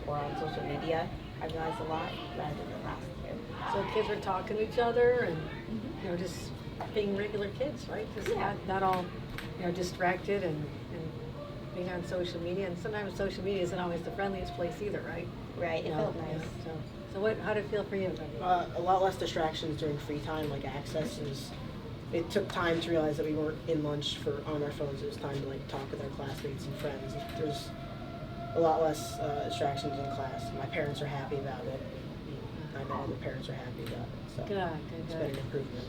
or on social media, I realized a lot rather than the last year. So kids are talking to each other and, just being regular kids, right? Just not all, distracted and being on social media. And sometimes social media isn't always the friendliest place either, right? Right, it felt nice. So how did it feel for you? A lot less distractions during free time, like access is. It took time to realize that we weren't in lunch on our phones. It was time to talk with our classmates and friends. There's a lot less distractions in class. My parents are happy about it. I know the parents are happy about it. So it's been an improvement.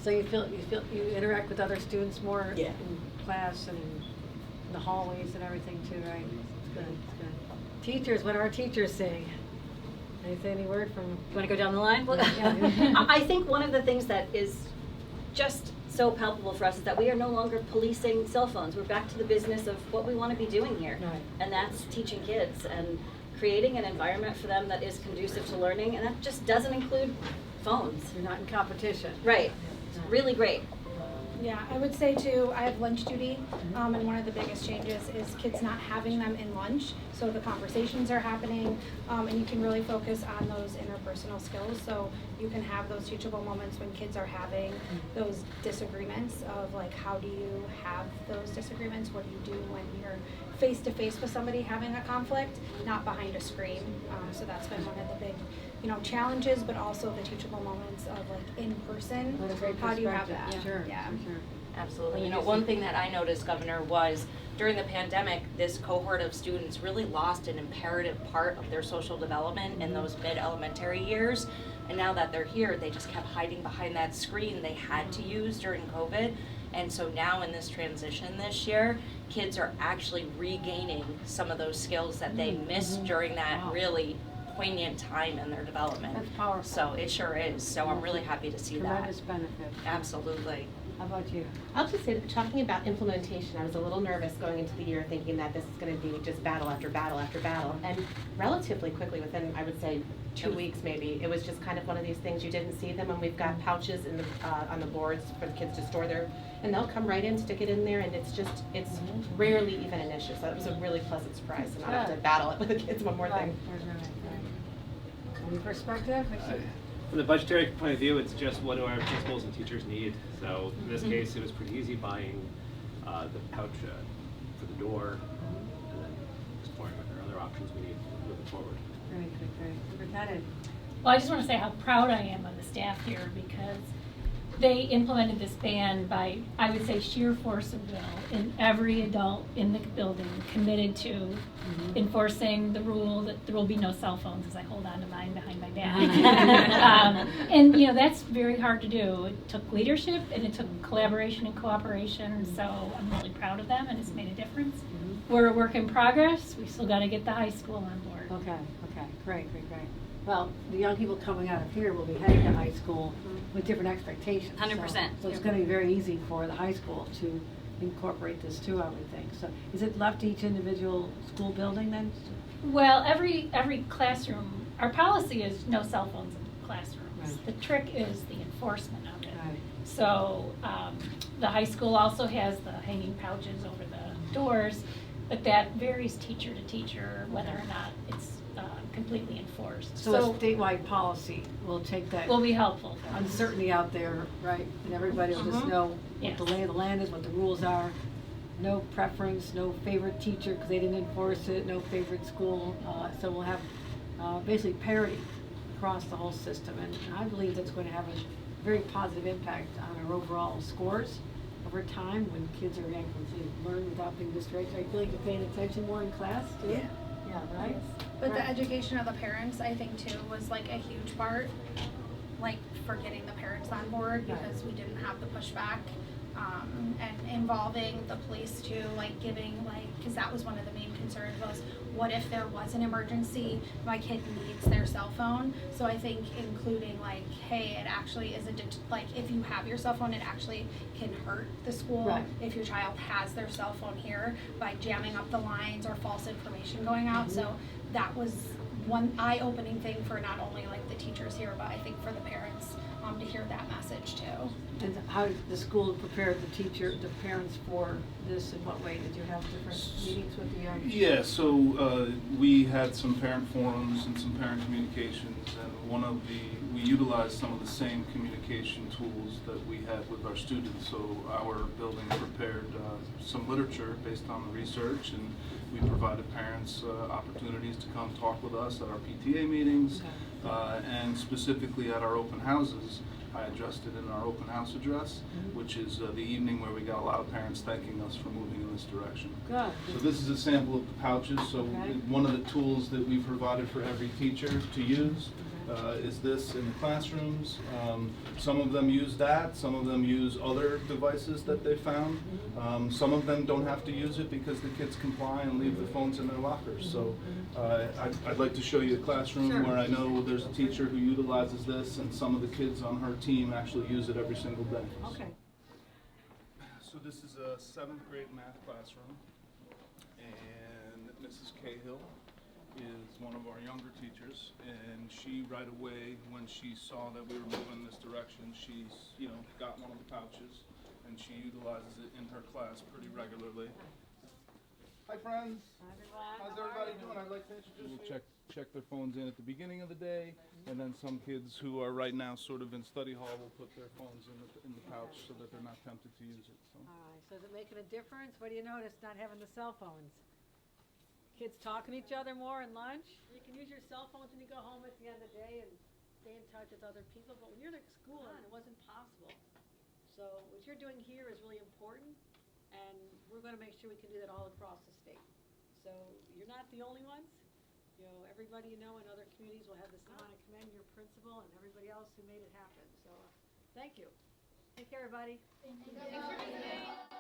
So you feel you interact with other students more Yeah. in class and in the hallways and everything too, right? It's good. Teachers, what are our teachers saying? Any word from? You want to go down the line? Well, I think one of the things that is just so palpable for us is that we are no longer policing cell phones. We're back to the business of what we want to be doing here, and that's teaching kids and creating an environment for them that is conducive to learning, and that just doesn't include phones. You're not in competition. Right. It's really great. Yeah, I would say too, I have lunch duty, and one of the biggest changes is kids not having them in lunch, so the conversations are happening, and you can really focus on those interpersonal skills, so you can have those teachable moments when kids are having those disagreements of how do you have those disagreements, what do you do when you're face to face with somebody having a conflict, not behind a screen, so that's been one of the big challenges, but also the teachable moments of in person. How do you have that? Sure. Yeah. Sure. Absolutely. One thing that I noticed, Governor, was during the pandemic, this cohort of students really lost an imperative part of their social development in those mid-elementary years. And now that they're here, they just kept hiding behind that screen they had to use during COVID. And so now in this transition this year, kids are actually regaining some of those skills that they missed during that really poignant time in their development. That's powerful. So it sure is. So I'm really happy to see Tremendous that. benefit. Absolutely. How about you? I'll just say that talking about implementation, I was a little nervous going into the year thinking that this is going to be just battle after battle after battle. And relatively quickly, within, I would say, 2 weeks maybe, it was just kind of one of these things you didn't see them. And we've got pouches in the, on the boards for the kids to store their, and they'll come right in, stick it in there, and it's rarely even an issue. So it was a really pleasant surprise to not have to battle it with the kids one more thing. Any perspective? From the budgetary point of view, it's just what do our principals and teachers need. So in this case, it was pretty easy buying the pouch for the door, and then exploring if there are other options we need moving forward. Great. Superintendent. Well, I just want to say how proud I am of the staff here because they implemented this ban by, I would say, sheer force of will, and every adult in the building committed to enforcing the rule that there will be no cell phones as I hold on to mine behind my back. And that's very hard to do. It took leadership and it took collaboration and cooperation, so I'm really proud of them and it's made a difference. We're a work in progress. We still got to get the high school on board. Okay, great. Well, the young people coming out of here will be heading to high school with different expectations. 100%. So it's going to be very easy for the high school to incorporate this too, I would think. So is it left to each individual school building then? Well, every classroom, our policy is no cell phones in classrooms. Right. The trick is the enforcement of it. Right. So the high school also has the hanging pouches over the doors, but that varies teacher to teacher whether or not it's completely enforced. So a statewide policy will take that will be helpful. uncertainty out there, right? And everybody will just know what the lay of the land is, what the rules are. No preference, no favorite teacher because they didn't enforce it, no favorite school. So we'll have basically parity across the whole system. And I believe that's going to have a very positive impact on our overall scores over time when kids are able to learn without being distracted. I feel like you're paying attention more in class too. Yeah, right? But the education of the parents, I think too, was a huge part, for getting the parents on board because we didn't have the pushback, and involving the police too, giving, because that was one of the main concerns was, what if there was an emergency, my kid needs their cell phone? So I think including hey, it actually is if you have your cell phone, it actually can hurt the school if your child has their cell phone here by jamming up the lines or false information going out. So that was one eye-opening thing for not only the teachers here, but I think for the parents to hear that message too. And how did the school prepare the parents for this? In what way? Did you have different meetings with the? Yeah, so we had some parent forums and some parent communications, and we utilized some of the same communication tools that we had with our students. So our building prepared some literature based on the research, and we provided parents opportunities to come talk with us at our PTA meetings, and specifically at our open houses. I addressed it in our open house address, which is the evening where we got a lot of parents thanking us for moving in this direction. Good. So this is a sample of the pouches. So one of the tools that we provided for every teacher to use is this in the classrooms. Some of them use that, some of them use other devices that they found. Some of them don't have to use it because the kids comply and leave the phones in their lockers. So I'd like to show you a classroom where I know there's a teacher who utilizes this, and some of the kids on her team actually use it every single day. Okay. So this is a 7th grade math classroom, and Mrs. Cahill is one of our younger teachers, and she right away, when she saw that we were moving in this direction, she's got one of the pouches, and she utilizes it in her class pretty regularly. Hi friends. Hi everyone. How's everybody doing? I'd like to introduce you. Check their phones in at the beginning of the day, and then some kids who are right now sort of in study hall will put their phones in the pouch so that they're not tempted to use it. So. All right. So is it making a difference? What do you notice not having the cell phones? Kids talking to each other more in lunch? You can use your cell phones when you go home at the end of the day and stay in touch with other people, but when you're at school, it wasn't possible. So what you're doing here is really important, and we're going to make sure we can do that all across the state. So you're not the only ones. Everybody in other communities will have this. I want to commend your principal and everybody else who made it happen. So thank you. Take care, everybody. Thank you.